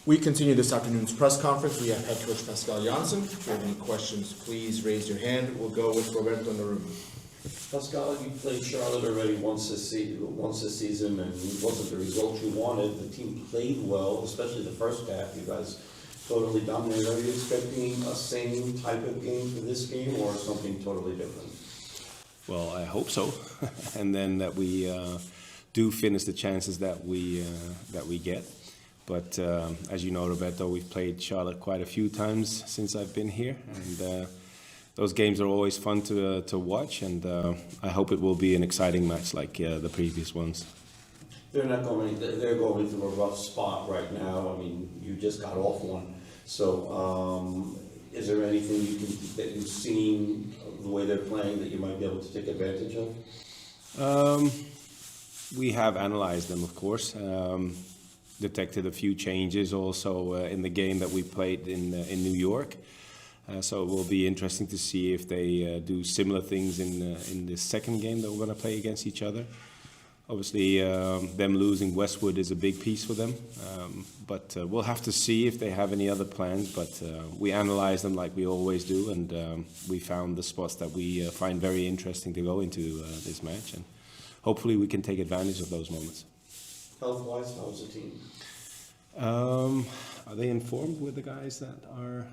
We continue this afternoon's press conference. We have head coach Pascal Jansen. If you have any questions, please raise your hand. We'll go with Roberto in the room. Pascal, you played Charlotte already once this season, and it wasn't the result you wanted. The team played well, especially the first half. You guys totally dominated. Are you expecting a same type of game for this game, or something totally different? Well, I hope so, and then that we do finish the chances that we get. But as you know, Roberto, we've played Charlotte quite a few times since I've been here, and those games are always fun to watch. And I hope it will be an exciting match like the previous ones. They're going through a rough spot right now. I mean, you just got off one. So, is there anything that you've seen the way they're playing that you might be able to take advantage of? We have analyzed them, of course. Detected a few changes also in the game that we played in New York. So it will be interesting to see if they do similar things in the second game that we're going to play against each other. Obviously, them losing Westwood is a big piece for them. But we'll have to see if they have any other plans. But we analyze them like we always do, and we found the spots that we find very interesting to go into this match. And hopefully we can take advantage of those moments. Health-wise, how's the team? Are they informed with the guys that are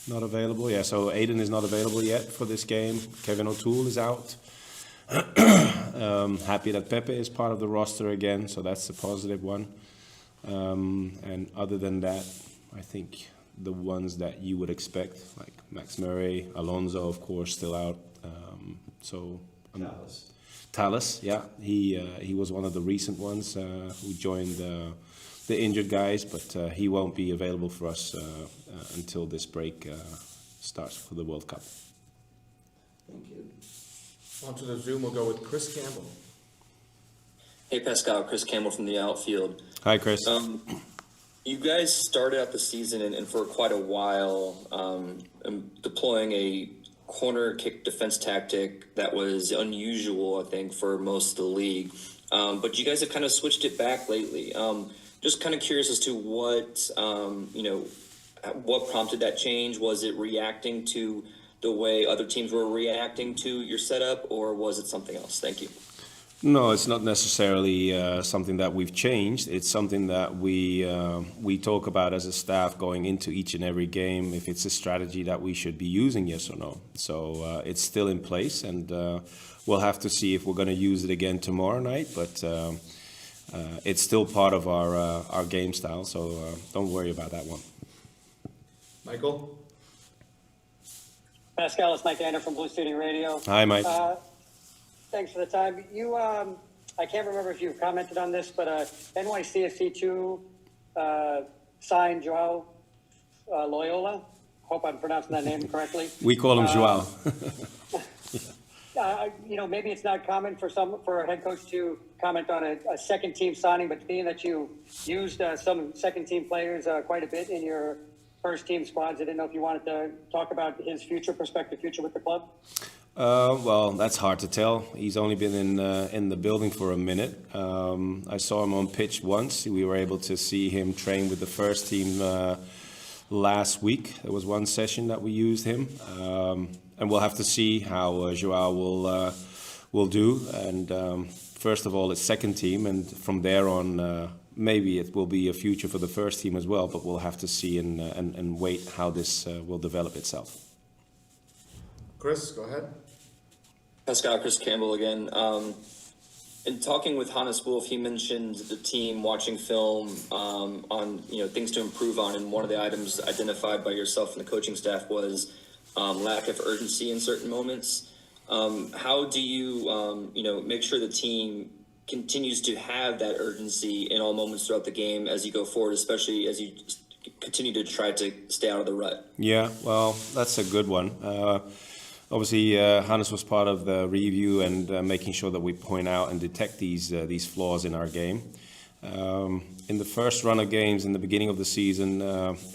not available? Yeah, so Aiden is not available yet for this game. Kevin O'Toole is out. Happy that Pepe is part of the roster again, so that's a positive one. And other than that, I think the ones that you would expect, like Max Murray, Alonso, of course, still out. Tallis, yeah, he was one of the recent ones who joined the injured guys, but he won't be available for us until this break starts for the World Cup. Thank you. On to the Zoom, we'll go with Chris Campbell. Hey Pascal, Chris Campbell from the outfield. Hi, Chris. You guys started out the season and for quite a while deploying a corner kick defense tactic that was unusual, I think, for most of the league. But you guys have kind of switched it back lately. Just kind of curious as to what prompted that change. Was it reacting to the way other teams were reacting to your setup, or was it something else? Thank you. No, it's not necessarily something that we've changed. It's something that we talk about as a staff going into each and every game, if it's a strategy that we should be using, yes or no. So it's still in place, and we'll have to see if we're going to use it again tomorrow night. But it's still part of our game style, so don't worry about that one. Michael? Pascal, it's Mike Ander from Blue City Radio. Hi, Mike. Thanks for the time. You, I can't remember if you've commented on this, but NYCFC 2 signed Joao Loyola. Hope I'm pronouncing that name correctly. We call him Joao. Maybe it's not common for a head coach to comment on a second team signing, but being that you used some second team players quite a bit in your first team squads, I didn't know if you wanted to talk about his prospective future with the club. Well, that's hard to tell. He's only been in the building for a minute. I saw him on pitch once. We were able to see him train with the first team last week. There was one session that we used him, and we'll have to see how Joao will do. And first of all, it's second team, and from there on, maybe it will be a future for the first team as well. But we'll have to see and wait how this will develop itself. Chris, go ahead. Pascal, Chris Campbell again. In talking with Hannes Wolf, he mentioned the team watching film on things to improve on, and one of the items identified by yourself and the coaching staff was lack of urgency in certain moments. How do you make sure the team continues to have that urgency in all moments throughout the game as you go forward, especially as you continue to try to stay out of the rut? Yeah, well, that's a good one. Obviously, Hannes was part of the review and making sure that we point out and detect these flaws in our game. In the first run of games in the beginning of the season,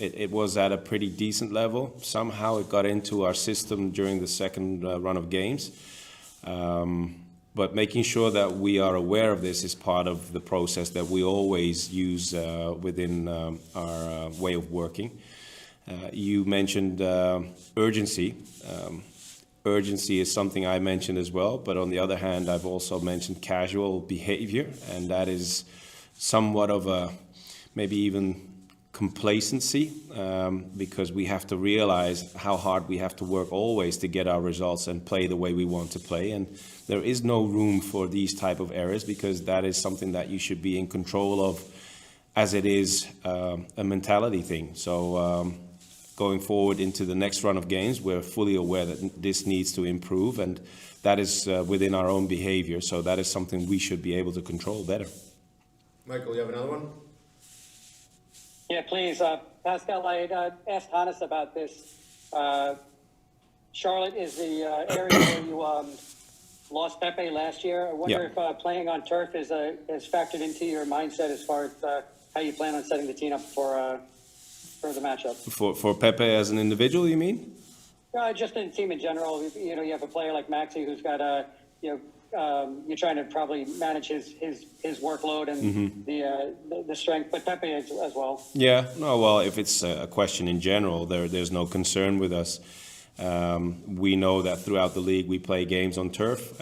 it was at a pretty decent level. Somehow it got into our system during the second run of games. But making sure that we are aware of this is part of the process that we always use within our way of working. You mentioned urgency. Urgency is something I mentioned as well, but on the other hand, I've also mentioned casual behavior, and that is somewhat of a maybe even complacency, because we have to realize how hard we have to work always to get our results and play the way we want to play. And there is no room for these type of errors, because that is something that you should be in control of, as it is a mentality thing. So going forward into the next run of games, we're fully aware that this needs to improve, and that is within our own behavior. So that is something we should be able to control better. Michael, you have another one? Yeah, please. Pascal, I had asked Hannes about this. Charlotte is the area where you lost Pepe last year. I wonder if playing on turf is factored into your mindset as far as how you plan on setting the team up for the matchup. For Pepe as an individual, you mean? Just in the team in general. You know, you have a player like Maxi who's got you're trying to probably manage his workload and the strength, but Pepe as well. Yeah, no, well, if it's a question in general, there's no concern with us. We know that throughout the league we play games on turf.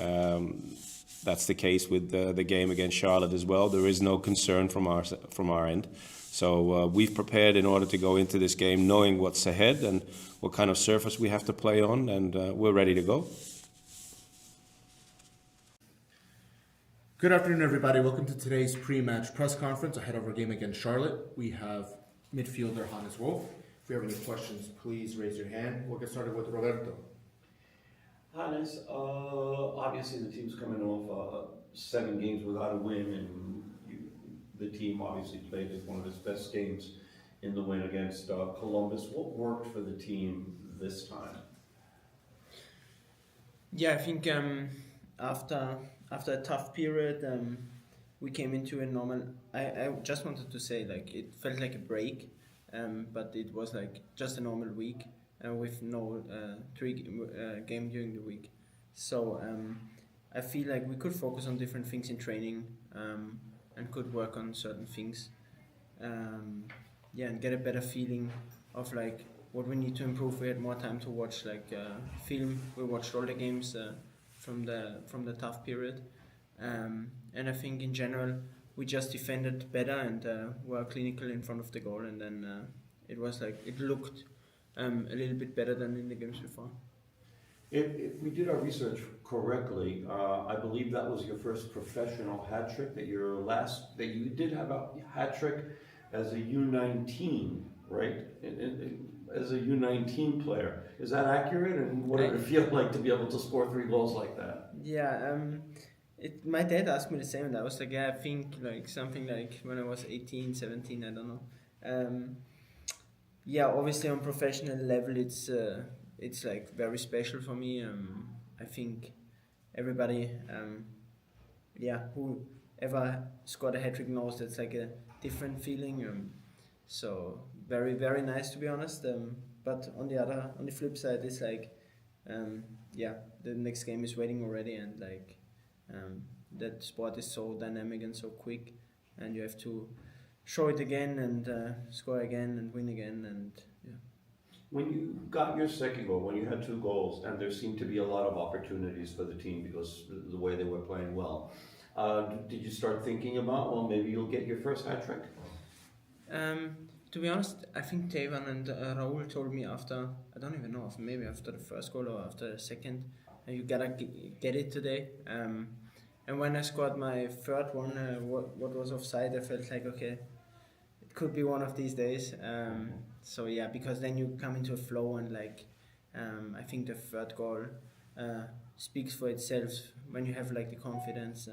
That's the case with the game against Charlotte as well. There is no concern from our end. So we've prepared in order to go into this game knowing what's ahead and what kind of surface we have to play on, and we're ready to go. Good afternoon, everybody. Welcome to today's pre-match press conference ahead of our game against Charlotte. We have midfielder Hannes Wolf. If you have any questions, please raise your hand. We'll get started with Roberto. Hannes, obviously the team's coming off 7 games without a win, and the team obviously played one of its best games in the win against Columbus. What worked for the team this time? Yeah, I think after a tough period, we came into a normal. I just wanted to say, like, it felt like a break, but it was like just a normal week with no 3 game during the week. So I feel like we could focus on different things in training and could work on certain things. And get a better feeling of like what we need to improve. We had more time to watch film. We watched all the games from the tough period, and I think in general we just defended better and were clinical in front of the goal, and then it looked a little bit better than in the games before. If we did our research correctly, I believe that was your first professional hat trick. That you did have a hat trick as a U19, right? As a U19 player, is that accurate? And what did it feel like to be able to score 3 goals like that? Yeah, my dad asked me the same, and I was like, yeah, I think like something like when I was 18, 17, I don't know. Yeah, obviously on professional level, it's like very special for me. I think everybody, who ever scored a hat trick knows that's like a different feeling. So very, very nice, to be honest. But on the flip side, it's like, the next game is waiting already, and like that sport is so dynamic and so quick, and you have to show it again and score again and win again, and yeah. When you got your second goal, when you had 2 goals, and there seemed to be a lot of opportunities for the team because the way they were playing well, did you start thinking about, well, maybe you'll get your first hat trick? To be honest, I think Tevan and Raul told me after, I don't even know, maybe after the first goal or after the second, you gotta get it today. And when I scored my third one, what was offside, I felt like, okay, it could be one of these days. So yeah, because then you come into a flow, and like, I think the third goal speaks for itself. When you have like the confidence,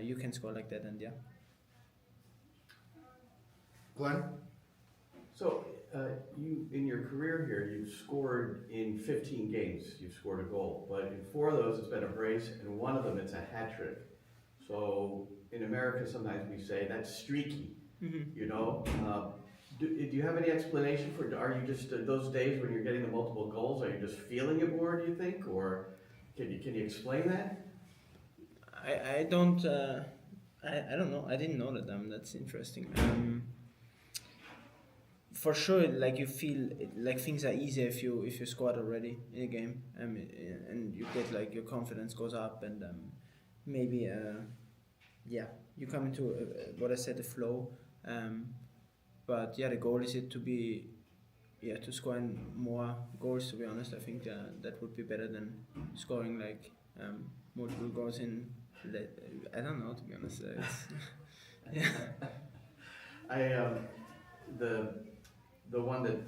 you can score like that, and yeah. Glenn? So, you, in your career here, you've scored in 15 games, you've scored a goal, but in 4 of those it's been a brace, and 1 of them it's a hat trick. So, in America sometimes we say that's streaky, you know? Do you have any explanation for, are you just, those days when you're getting the multiple goals, are you just feeling it more, do you think? Or can you explain that? I don't I don't know. I didn't know that. That's interesting. For sure, like you feel like things are easier if you scored already in a game, and you get like your confidence goes up, and maybe yeah, you come into what I said, the flow. But yeah, the goal is it to be to score more goals. To be honest, I think that would be better than scoring like multiple goals in. I don't know, to be honest. Yeah. The one that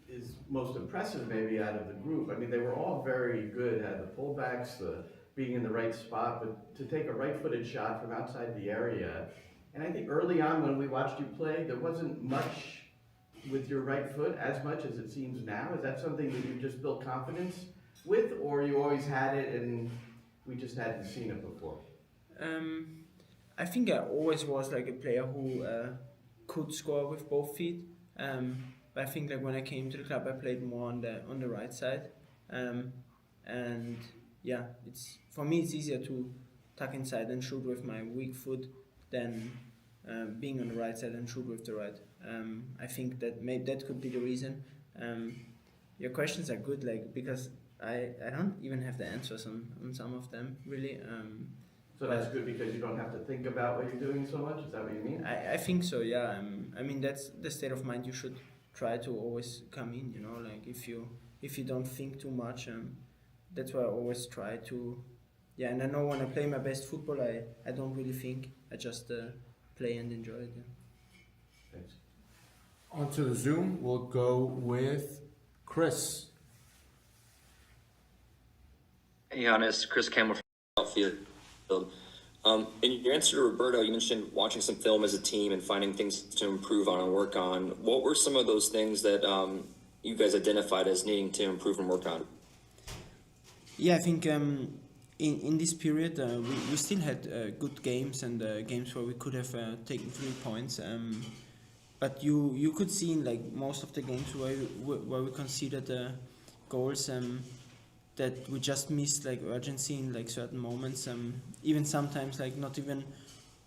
is most impressive maybe out of the group, I mean, they were all very good at the pullbacks, the being in the right spot, but to take a right-footed shot from outside the area, and I think early on when we watched you play, there wasn't much with your right foot, as much as it seems now. Is that something that you just built confidence with, or you always had it and we just hadn't seen it before? I think I always was like a player who could score with both feet. But I think like when I came to the club, I played more on the right side, and yeah, it's for me it's easier to tuck inside and shoot with my weak foot than being on the right side and shoot with the right. I think that that could be the reason. Your questions are good, like because I don't even have the answers on some of them really. So that's good because you don't have to think about what you're doing so much? Is that what you mean? I think so, yeah. I mean, that's the state of mind you should try to always come in, you know, like if you don't think too much, that's why I always try to, yeah, and I know when I play my best football, I don't really think, I just play and enjoy it, yeah. Thanks. Onto the Zoom, we'll go with Chris. Hey, Hannes, Chris Campbell from Outfield. In your answer to Roberto, you mentioned watching some film as a team and finding things to improve on and work on. What were some of those things that you guys identified as needing to improve and work on? Yeah, I think in this period we still had good games and games where we could have taken 3 points. But you could see in like most of the games where we conceded goals. That we just missed like urgency in like certain moments, even sometimes like not even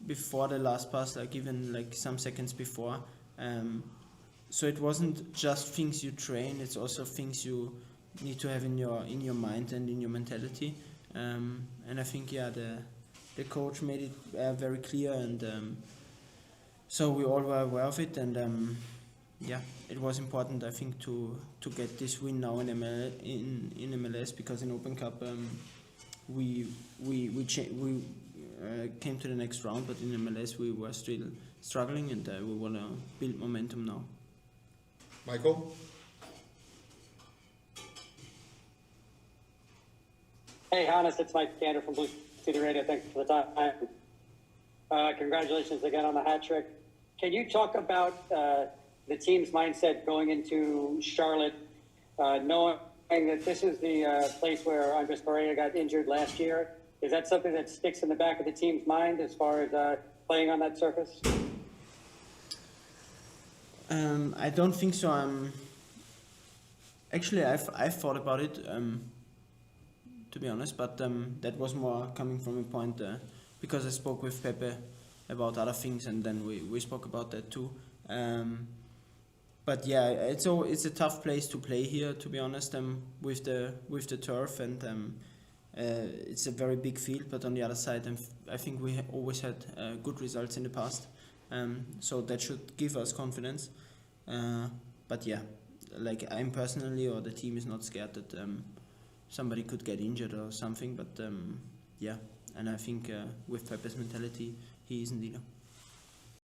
before the last pass, like even like some seconds before. So it wasn't just things you train; it's also things you need to have in your mind and in your mentality. And I think the coach made it very clear, and so we all were aware of it, and yeah, it was important, I think, to get this win now in MLS, because in Open Cup we came to the next round, but in MLS we were still struggling, and we want to build momentum now. Michael? Hey, Hannes, it's Mike Gander from Blue City Radio. Thanks for the time. Congratulations again on the hat trick. Can you talk about the team's mindset going into Charlotte, knowing that this is the place where Andres Pereira got injured last year? Is that something that sticks in the back of the team's mind as far as playing on that surface? I don't think so. Actually, I've thought about it, to be honest, but that was more coming from a point because I spoke with Pepe about other things, and then we spoke about that too. But yeah, it's a tough place to play here, to be honest. With the turf, and it's a very big field. But on the other side, I think we always had good results in the past, so that should give us confidence. But yeah, like I'm personally, or the team is not scared that somebody could get injured or something. But yeah, and I think with Pepe's mentality, he isn't either.